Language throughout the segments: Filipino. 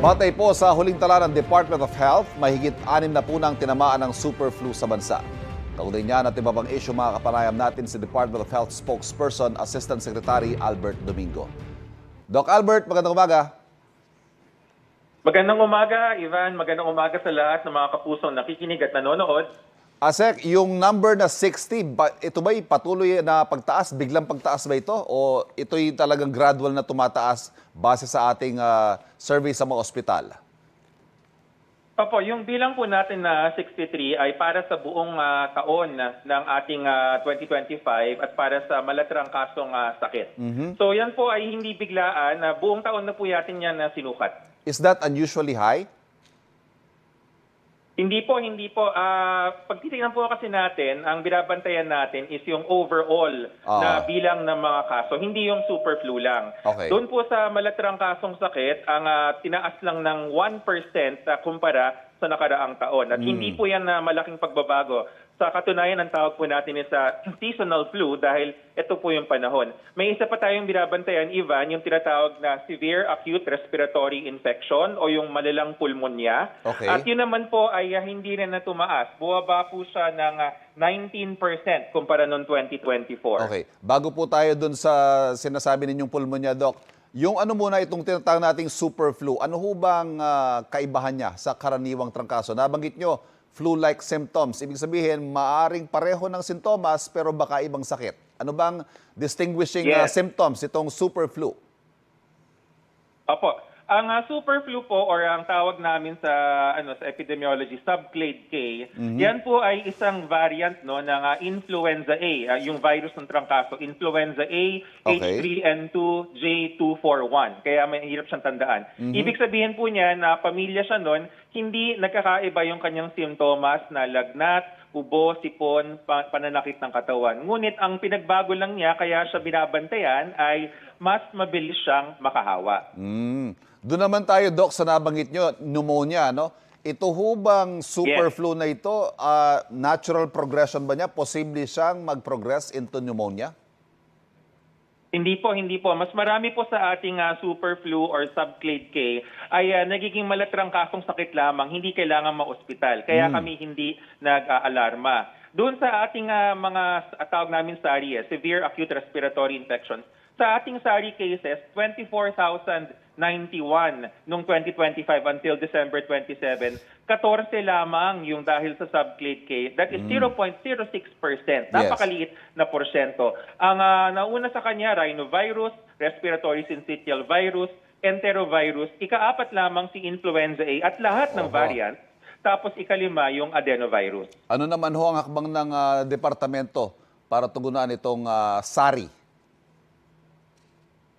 Batay po sa huling tala ng Department of Health, mahigit 6 na po nang tinamaan ng super flu sa bansa. Kaugnay niyan at iba pang issue mga kapanayam natin si Department of Health spokesperson, Assistant Secretary Albert Domingo. Doc Albert, magandang umaga. Magandang umaga, Ivan. Magandang umaga sa lahat ng mga kapusong nakikinig at nanonood. Asek, yung number na 60, ito ba'y patuloy na pagtaas? Biglang pagtaas ba ito? O ito'y talagang gradual na tumataas base sa ating survey sa mga ospital? Opo, yung bilang po natin na 63 ay para sa buong taon ng ating 2025 at para sa malatrang kasong sakit. So yan po ay hindi biglaan. Buong taon na po yatin yan sinukat. Is that unusually high? Hindi po. Pag titignan po kasi natin, ang binabantayan natin is yung overall na bilang ng mga kaso, hindi yung super flu lang. Okay. Doon po sa malatrang kasong sakit, ang tinaas lang ng 1% kumpara sa nakaraang taon. At hindi po yan na malaking pagbabago. Sa katunayan, ang tawag po natin is seasonal flu dahil ito po yung panahon. May isa pa tayong binabantayan, Ivan, yung tinatawag na severe acute respiratory infection o yung malalang pulmonya. Okay. At yun naman po ay hindi rin na tumaas. Buwaba po siya ng 19% kumpara noong 2024. Okay. Bago po tayo dun sa sinasabi ninyong pulmonya, Doc, yung ano muna itong tinatawag nating super flu, ano ho bang kaibahan niya sa karaniwang trangkaso? Nabanggit nyo, flu-like symptoms. Ibig sabihin, maaring pareho ng sintomas pero baka ibang sakit. Ano bang distinguishing symptoms itong super flu? Opo. Ang super flu po or ang tawag namin sa epidemiology subclade K, yan po ay isang variant ng influenza A, yung virus ng trangkaso, influenza A, H3N2, J241. Kaya may hirap siyang tandaan. Ibig sabihin po niya na pamilya siya nun, hindi nagkakaiba yung kanyang simptomas na lagnat, ubo, sipon, pananakit ng katawan. Ngunit ang pinagbago lang niya, kaya siya binabantayan, ay mas mabilis siyang makahawa. Doon naman tayo, Doc, sa nabanggit nyo, pneumonia, no? Ito ho bang super flu na ito, natural progression ba niya? Posible siyang mag-progress into pneumonia? Hindi po. Mas marami po sa ating super flu or subclade K ay nagiging malatrang kasong sakit lamang, hindi kailangan ma-ospital. Kaya kami hindi nag-aalarma. Doon sa ating mga tawag namin SARI, severe acute respiratory infection, sa ating SARI cases, 24,091 noong 2025 until December 27, 14 lamang yung dahil sa subclade K. That is 0.06%. Napakaliit na porsyento. Ang nauna sa kanya, rhinovirus, respiratory syncytial virus, enterovirus, ika-4 lamang si influenza A at lahat ng variant. Tapos ika-5 yung adenovirus. Ano naman ho ang hakbang ng departamento para tugunan itong SARI?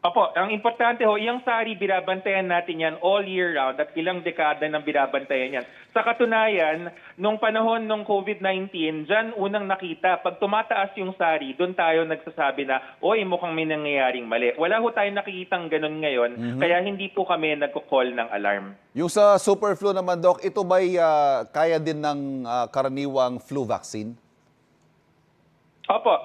Opo, ang importante ho, yung SARI, binabantayan natin yan all year round at ilang dekada nang binabantayan yan. Sa katunayan, nung panahon ng COVID-19, dyan unang nakita, pag tumataas yung SARI, doon tayo nagsasabi na, oy, mukhang may nangyayaring mali. Wala ho tayong nakikitang ganun ngayon, kaya hindi po kami nagko-call ng alarm. Yung sa super flu naman, Doc, ito ba'y kaya din ng karaniwang flu vaccine? Opo,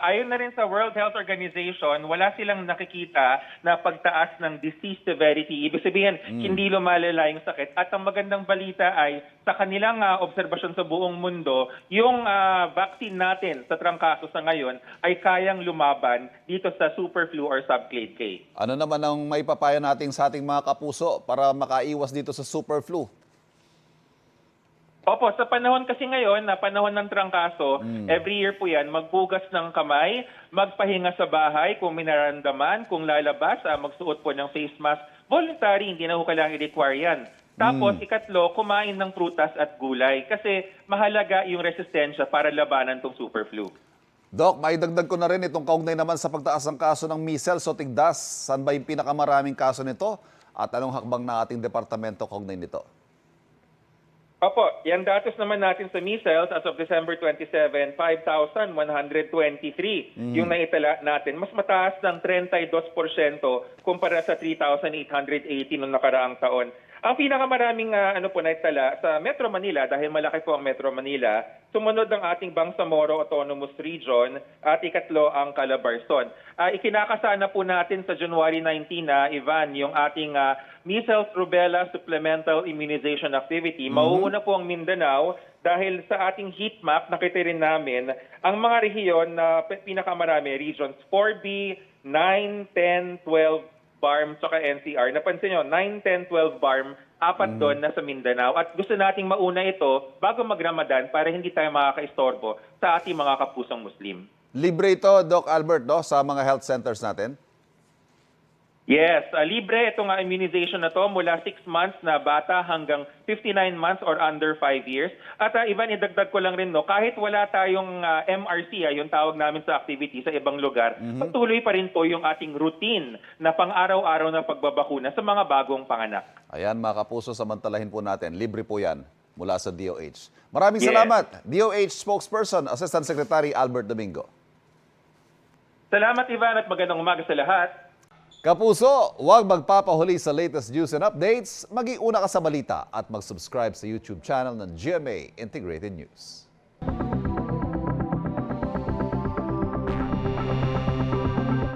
ayon na rin sa World Health Organization, wala silang nakikita na pagtaas ng disease severity. Ibig sabihin, hindi lumalala yung sakit. At ang magandang balita ay sa kanilang obserbasyon sa buong mundo, yung vaccine natin sa trangkaso sa ngayon ay kayang lumaban dito sa super flu or subclade K. Ano naman ang may papayo natin sa ating mga kapuso para makaiwas dito sa super flu? Opo, sa panahon kasi ngayon, na panahon ng trangkaso, every year po yan, magbugas ng kamay, magpahinga sa bahay kung may nararamdaman, kung lalabas, magsuot po ng face mask. Voluntary, hindi na ho kailangan i-require yan. Tapos, ikatlo, kumain ng prutas at gulay kasi mahalaga yung resistensya para labanan tong super flu. Doc, maidagdag ko na rin itong kaugnay naman sa pagtaas ng kaso ng measles o tigdas. Saan ba yung pinakamaraming kaso nito? At anong hakbang ng ating departamento kaugnay nito? Opo, yan datos naman natin sa measles as of December 27, 5,123 yung naitala natin. Mas mataas ng 32% kumpara sa 3,880 noong nakaraang taon. Ang pinakamaraming naitala sa Metro Manila, dahil malaki po ang Metro Manila, sumunod ang ating Bangsamoro Autonomous Region at ikatlo ang Calabarzon. Ikinakasana po natin sa January 19 na, Ivan, yung ating measles rubella supplemental immunization activity. Mauuna po ang Mindanao dahil sa ating heat map, nakita rin namin ang mga rehiyon na pinakamarami, regions 4B, 9, 10, 12, BARM saka NCR. Napansin nyo, 9, 10, 12 BARM, apat doon nasa Mindanao. At gusto nating mauna ito bago mag-Ramadan para hindi tayo makakaistorbo sa ating mga kapusang Muslim. Libre ito, Doc Albert, no, sa mga health centers natin? Yes, libre itong immunization na to mula 6 months na bata hanggang 59 months or under 5 years. At Ivan, idagdag ko lang rin, no, kahit wala tayong MRC, yung tawag namin sa activity sa ibang lugar, patuloy pa rin po yung ating routine na pang-araw-araw na pagbabakuna sa mga bagong panganak. Ayan, mga kapuso, samantalahin po natin. Libre po yan mula sa DOH. Maraming Yes. salamat, DOH spokesperson, Assistant Secretary Albert Domingo. Salamat, Ivan, at magandang umaga sa lahat. Kapuso, huwag magpapahuli sa latest news and updates. Mag-iuna ka sa balita at mag-subscribe sa YouTube channel ng GMA Integrated News.